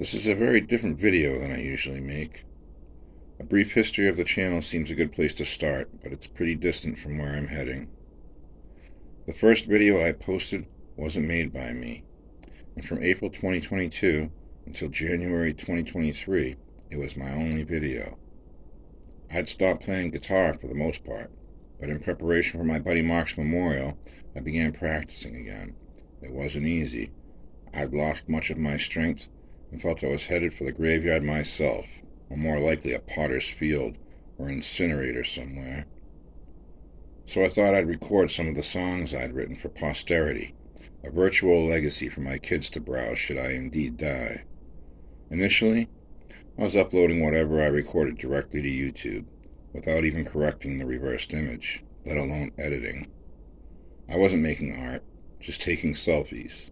This is a very different video than I usually make. A brief history of the channel seems a good place to start, but it's pretty distant from where I'm heading. The first video I posted wasn't made by me, and from April 2022 until January 2023, it was my only video. I'd stopped playing guitar for the most part, but in preparation for my buddy Mark's memorial, I began practicing again. It wasn't easy. I'd lost much of my strength and felt I was headed for the graveyard myself, or more likely a potter's field or incinerator somewhere. So I thought I'd record some of the songs I'd written for posterity, a virtual legacy for my kids to browse should I indeed die. Initially, I was uploading whatever I recorded directly to YouTube, without even correcting the reversed image, let alone editing. I wasn't making art, just taking selfies.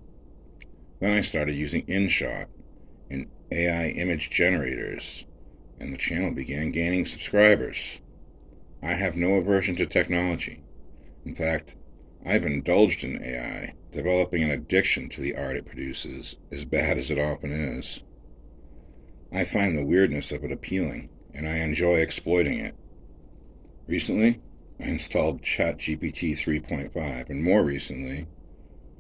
Then I started using InShot and AI image generators, and the channel began gaining subscribers. I have no aversion to technology. In fact, I've indulged in AI, developing an addiction to the art it produces, as bad as it often is. I find the weirdness of it appealing, and I enjoy exploiting it. Recently, I installed ChatGPT 3.5, and more recently,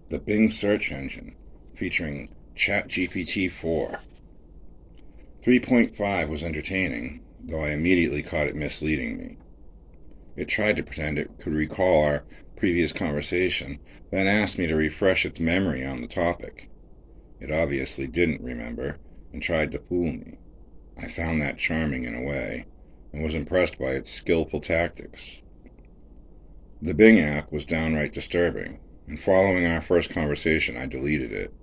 the Bing search engine, featuring ChGPT 4. 3.5 was entertaining, though I immediately caught it misleading me. It tried to pretend it could recall our previous conversation, then asked me to refresh its memory on the topic. It obviously didn't remember, and tried to fool me. I found that charming in a way, and was impressed by its skillful tactics. The Bing app was downright disturbing, and following our first conversation, I deleted it.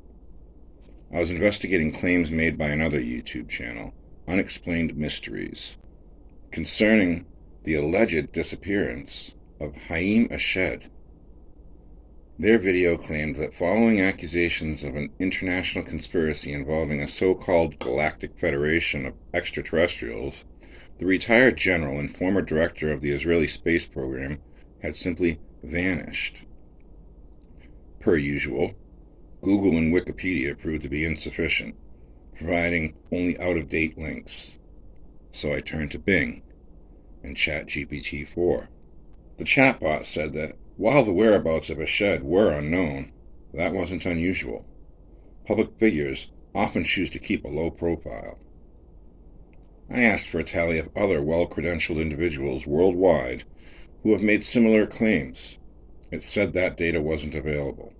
I was investigating claims made by another YouTube channel, Unexplained Mysteries, concerning the alleged disappearance of Haim Eshed. Their video claimed that following accusations of an international conspiracy involving a so-called galactic federation of extraterrestrials, the retired general and former director of the Israeli space program had simply vanished. Per usual, Google and Wikipedia proved to be insufficient, providing only out-of-date links. So I turned to Bing and ChatGPT 4. The chatbot said that while the whereabouts of Eshed were unknown, that wasn't unusual. Public figures often choose to keep a low profile. I asked for a tally of other well-credentialed individuals worldwide who have made similar claims. It said that data wasn't available,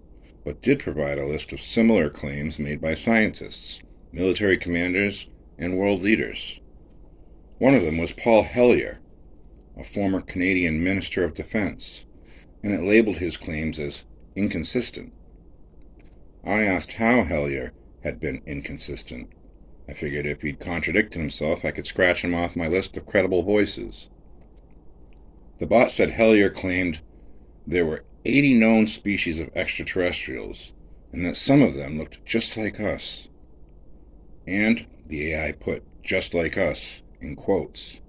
but did provide a list of similar claims made by scientists, military commanders, and world leaders. One of them was Paul Hellyer, a former Canadian Minister of Defense, and it labeled his claims as inconsistent. I asked how Hellyer had been inconsistent. I figured if he'd contradicted himself, I could scratch him off my list of credible voices. The bot said Hellyer claimed there were 80 known species of extraterrestrials, and that some of them looked just like us. And the AI put "just like us" in quotes.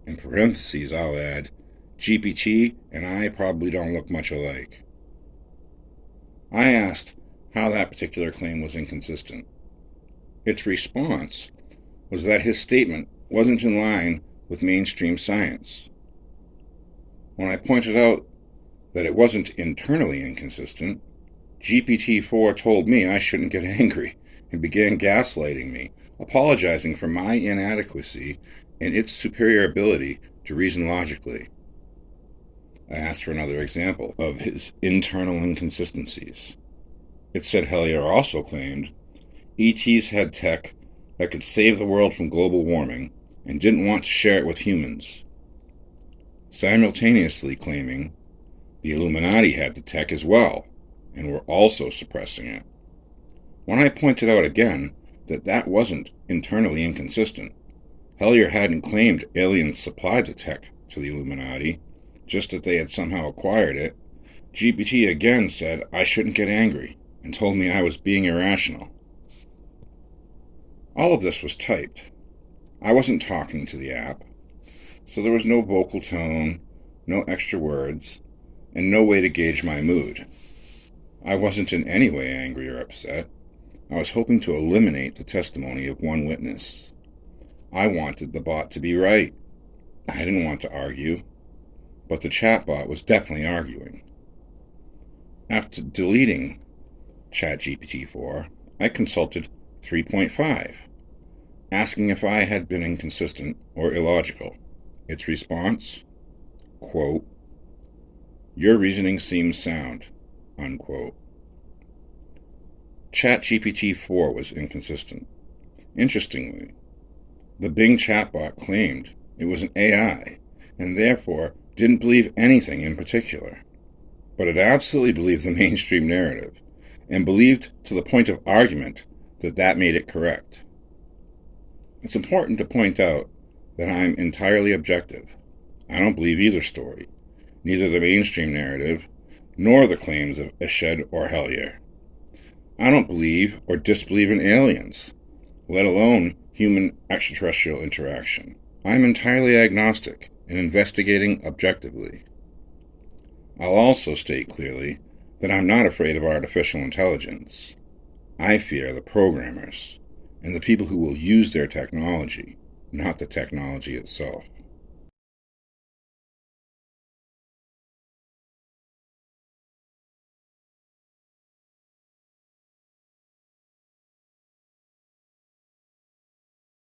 In parentheses, I'll add, GPT and I probably don't look much alike. I asked how that particular claim was inconsistent. Its response was that his statement wasn't in line with mainstream science. When I pointed out that it wasn't internally inconsistent, GPT-4 told me I shouldn't get angry and began gaslighting me, apologizing for my inadequacy and its superior ability to reason logically. I asked for another example of his internal inconsistencies. It said Hellyer also claimed ETs had tech that could save the world from global warming and didn't want to share it with humans, simultaneously claiming the Illuminati had the tech as well and were also suppressing it. When I pointed out again that that wasn't internally inconsistent, Hellyer hadn't claimed aliens supplied the tech to the Illuminati, just that they had somehow acquired it, GPT again said I shouldn't get angry and told me I was being irrational. All of this was typed. I wasn't talking to the app, so there was no vocal tone, no extra words, and no way to gauge my mood. I wasn't in any way angry or upset. I was hoping to eliminate the testimony of one witness. I wanted the bot to be right. I didn't want to argue, but the chatbot was definitely arguing. After deleting ChatGPT 4, I consulted 3.5, asking if I had been inconsistent or illogical. Its response, quote, "Your reasoning seems sound," unquote. ChatGPT 4 was inconsistent. Interestingly, the Bing chatbot claimed it was an AI and therefore didn't believe anything in particular. But it absolutely believed the mainstream narrative and believed to the point of argument that made it correct. It's important to point out that I'm entirely objective. I don't believe either story, neither the mainstream narrative nor the claims of Eshed or Hellier. I don't believe or disbelieve in aliens, let alone human extraterrestrial interaction. I'm entirely agnostic and investigating objectively. I'll also state clearly that I'm not afraid of artificial intelligence. I fear the programmers and the people who will use their technology, not the technology itself.